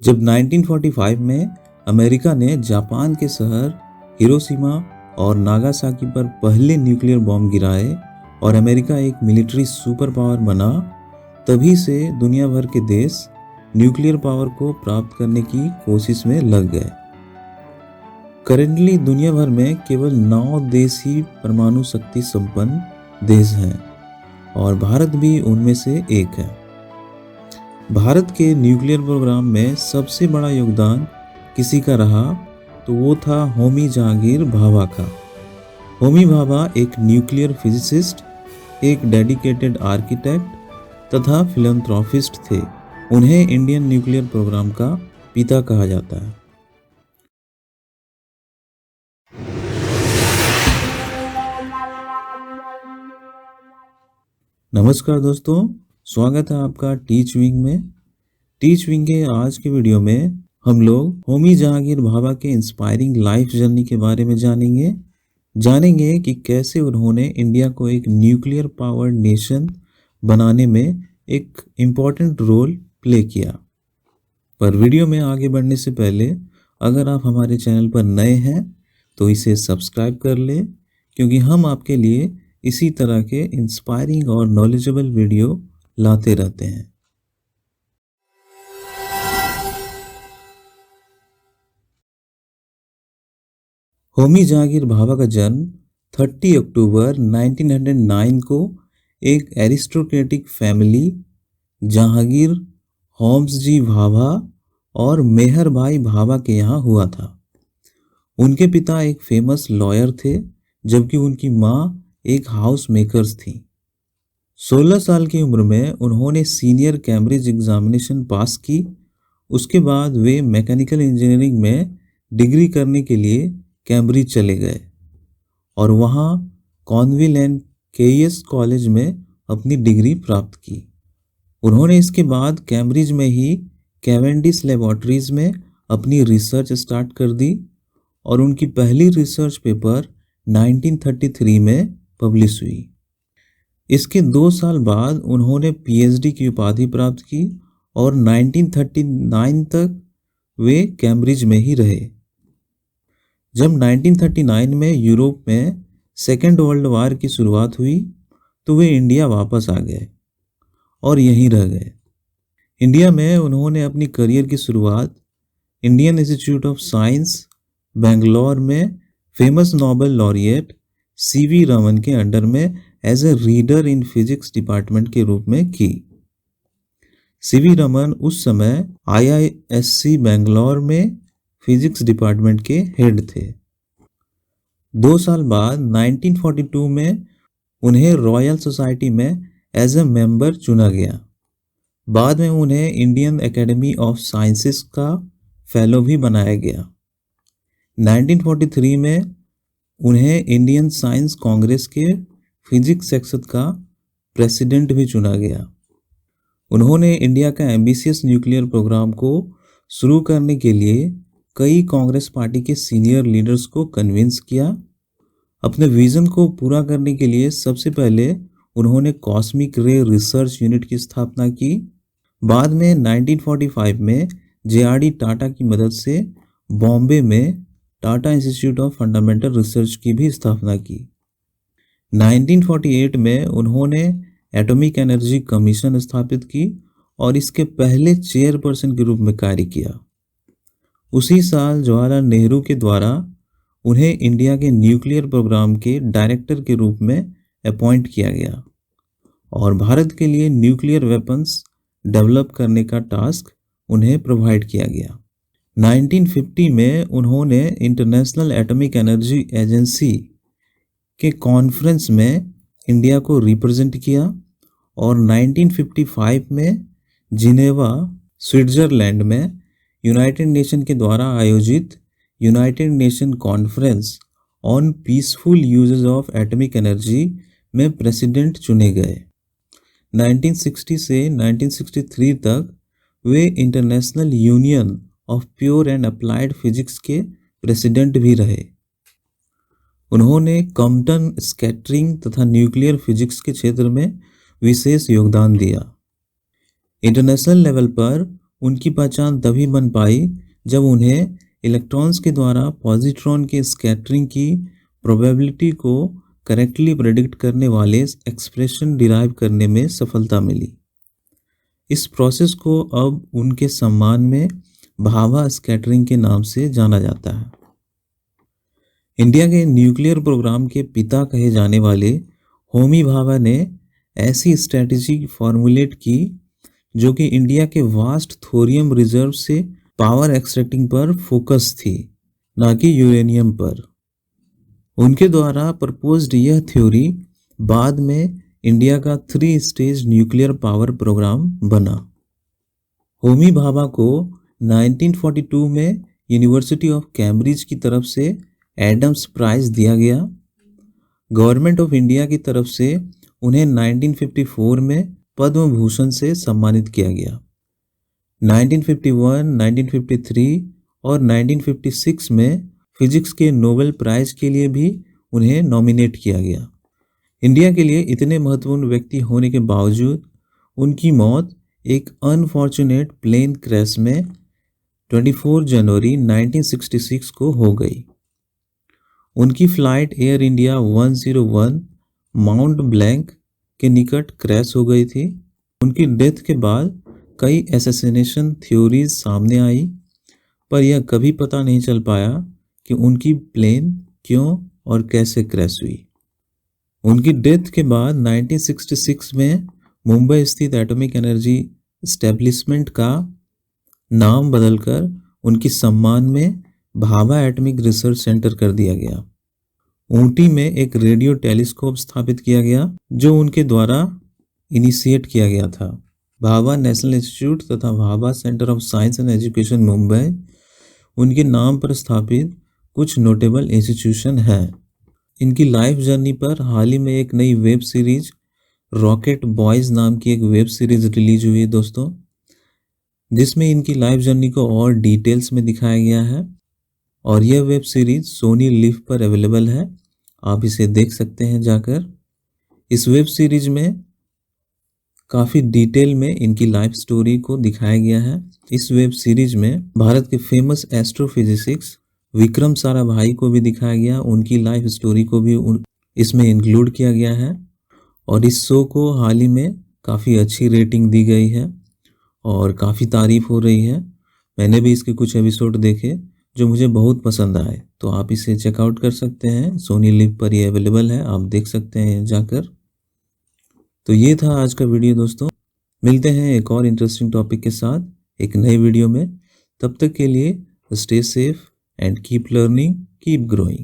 जब 1945 में अमेरिका ने जापान के शहर हिरोशिमा और नागासाकी पर पहले न्यूक्लियर बॉम्ब गिराए और अमेरिका एक मिलिट्री सुपर पावर बना, तभी से दुनिया भर के देश न्यूक्लियर पावर को प्राप्त करने की कोशिश में लग गए। करेंटली दुनिया भर में केवल 9 देश ही परमाणु शक्ति संपन्न देश हैं और भारत भी उनमें से एक है। भारत के न्यूक्लियर प्रोग्राम में सबसे बड़ा योगदान किसी का रहा तो वो था होमी जहांगीर भाभा का। होमी भाभा एक न्यूक्लियर फिजिसिस्ट, एक डेडिकेटेड आर्किटेक्ट तथा फिलैंथ्रोपिस्ट थे। उन्हें इंडियन न्यूक्लियर प्रोग्राम का पिता कहा जाता है। नमस्कार दोस्तों, स्वागत है आपका टीच विंग में। टीच विंग के आज के वीडियो में हम लोग होमी जहांगीर भाभा के इंस्पायरिंग लाइफ जर्नी के बारे में जानेंगे कि कैसे उन्होंने इंडिया को एक न्यूक्लियर पावर्ड नेशन बनाने में एक इम्पॉर्टेंट रोल प्ले किया। पर वीडियो में आगे बढ़ने से पहले अगर आप हमारे चैनल पर नए हैं तो इसे सब्सक्राइब कर लें, क्योंकि हम आपके लिए इसी तरह के इंस्पायरिंग और नॉलेजेबल वीडियो लाते रहते हैं। होमी जहांगीर भाभा का जन्म 30 अक्टूबर 1909 को एक एरिस्टोक्रेटिक फैमिली जहांगीर होम्सजी भाभा और मेहर भाई भाभा के यहाँ हुआ था। उनके पिता एक फेमस लॉयर थे, जबकि उनकी माँ एक हाउस मेकर्स थी। 16 साल की उम्र में उन्होंने सीनियर कैम्ब्रिज एग्जामिनेशन पास की। उसके बाद वे मैकेनिकल इंजीनियरिंग में डिग्री करने के लिए कैम्ब्रिज चले गए और वहाँ कॉर्नविल एंड केईएस कॉलेज में अपनी डिग्री प्राप्त की। उन्होंने इसके बाद कैम्ब्रिज में ही कैवेंडिश लेबोरेटरीज में अपनी रिसर्च स्टार्ट कर दी और उनकी पहली रिसर्च पेपर 1933 में पब्लिश हुई। इसके 2 साल बाद उन्होंने पीएचडी की उपाधि प्राप्त की और 1939 तक वे कैम्ब्रिज में ही रहे। जब 1939 में यूरोप में सेकेंड वर्ल्ड वार की शुरुआत हुई तो वे इंडिया वापस आ गए और यहीं रह गए। इंडिया में उन्होंने अपनी करियर की शुरुआत Indian institute of science Bangalore में famous Nobel laureate C V Raman के अंडर में as a reader in physics department के रूप में की। सीवी रमन उस समय आईआईएससी बेंगलोर में फिजिक्स डिपार्टमेंट के हेड थे। 2 साल बाद 1942 में उन्हें रॉयल सोसाइटी में एज ए मेंबर चुना गया। बाद में उन्हें इंडियन एकेडमी ऑफ साइंसेस का फेलो भी बनाया गया। 1943 में उन्हें इंडियन साइंस कांग्रेस के फिजिक्स सेक्शन का प्रेसिडेंट भी चुना गया। उन्होंने इंडिया का एम्बिशियस न्यूक्लियर प्रोग्राम को शुरू करने के लिए कई कांग्रेस पार्टी के सीनियर लीडर्स को कन्विंस किया। अपने विजन को पूरा करने के लिए सबसे पहले उन्होंने कॉस्मिक रे रिसर्च यूनिट की स्थापना की। बाद में 1945 में जेआरडी टाटा की मदद से बॉम्बे में Tata institute of fundamental research की भी स्थापना की। 1948 में उन्होंने एटॉमिक एनर्जी कमीशन स्थापित की और इसके पहले चेयरपर्सन के रूप में कार्य किया। उसी साल जवाहरलाल नेहरू के द्वारा उन्हें इंडिया के न्यूक्लियर प्रोग्राम के डायरेक्टर के रूप में अपॉइंट किया गया और भारत के लिए न्यूक्लियर वेपन्स डेवलप करने का टास्क उन्हें प्रोवाइड किया गया। 1950 में उन्होंने इंटरनेशनल एटॉमिक एनर्जी एजेंसी के कॉन्फ्रेंस में इंडिया को रिप्रेजेंट किया और 1955 में जिनेवा स्विट्जरलैंड में यूनाइटेड नेशन के द्वारा आयोजित united nation conference on peaceful uses of atomic energy में प्रेसिडेंट चुने गए। 1960 से 1963 तक वे international union of pure and applied physics के प्रेसिडेंट भी रहे। उन्होंने कॉम्पटन स्कैटरिंग तथा न्यूक्लियर फिजिक्स के क्षेत्र में विशेष योगदान दिया। इंटरनेशनल लेवल पर उनकी पहचान तभी बन पाई जब उन्हें इलेक्ट्रॉन्स के द्वारा पॉजिट्रॉन के स्कैटरिंग की प्रोबेबिलिटी को करेक्टली प्रेडिक्ट करने वाले एक्सप्रेशन डिराइव करने में सफलता मिली। इस प्रोसेस को अब उनके सम्मान में भाभा स्कैटरिंग के नाम से जाना जाता है। इंडिया के न्यूक्लियर प्रोग्राम के पिता कहे जाने वाले होमी भाभा ने ऐसी स्ट्रेटजी फॉर्मुलेट की जो कि इंडिया के वास्ट थोरियम रिजर्व से पावर एक्सट्रैक्टिंग पर फोकस थी, ना कि यूरेनियम पर। उनके द्वारा प्रपोज्ड यह थ्योरी बाद में इंडिया का 3 स्टेज न्यूक्लियर पावर प्रोग्राम बना। होमी भाभा को 1942 में यूनिवर्सिटी ऑफ कैम्ब्रिज की तरफ से एडम्स प्राइज दिया गया। गवर्नमेंट ऑफ इंडिया की तरफ से उन्हें 1954 में पद्म भूषण से सम्मानित किया गया। 1951, 1953 और 1956 में फिजिक्स के नोबेल प्राइज के लिए भी उन्हें नॉमिनेट किया गया। इंडिया के लिए इतने महत्वपूर्ण व्यक्ति होने के बावजूद उनकी मौत एक अनफॉर्चुनेट प्लेन क्रैश में 24 जनवरी 1966 को हो गई। उनकी flight air India 101 mount blank के निकट क्रैश हो गई थी। उनकी डेथ के बाद कई असैसिनेशन थ्योरीज सामने आई, पर यह कभी पता नहीं चल पाया कि उनकी प्लेन क्यों और कैसे क्रैश हुई। उनकी डेथ के बाद 1966 में मुंबई स्थित एटॉमिक एनर्जी एस्टेब्लिशमेंट का नाम बदलकर उनकी सम्मान में भाभा एटॉमिक रिसर्च सेंटर कर दिया गया। ऊटी में एक रेडियो टेलीस्कोप स्थापित किया गया जो उनके द्वारा इनिशिएट किया गया था। भाभा नेशनल इंस्टीट्यूट तथा Bhabha centre of science and education Mumbai उनके नाम पर स्थापित कुछ नोटेबल इंस्टीट्यूशन हैं। इनकी लाइफ जर्नी पर हाल ही में एक नई वेब सीरीज रॉकेट बॉयज नाम की एक वेब सीरीज रिलीज हुई है दोस्तों, जिसमें इनकी लाइफ जर्नी को और डिटेल्स में दिखाया गया है और यह वेब सीरीज सोनी लिव पर अवेलेबल है। आप इसे देख सकते हैं जाकर। इस वेब सीरीज में काफ़ी डिटेल में इनकी लाइफ स्टोरी को दिखाया गया है। इस वेब सीरीज में भारत के फेमस एस्ट्रोफिजिसिस्ट विक्रम साराभाई को भी दिखाया गया, उनकी लाइफ स्टोरी को भी इसमें इंक्लूड किया गया है और इस शो को हाल ही में काफ़ी अच्छी रेटिंग दी गई है और काफ़ी तारीफ हो रही है। मैंने भी इसके कुछ एपिसोड देखे जो मुझे बहुत पसंद आए, तो आप इसे चेकआउट कर सकते हैं। सोनी लिव पर ये अवेलेबल है, आप देख सकते हैं जाकर। तो ये था आज का वीडियो दोस्तों। मिलते हैं एक और इंटरेस्टिंग टॉपिक के साथ एक नए वीडियो में। तब तक के लिए stay safe and keep learning, keep growing.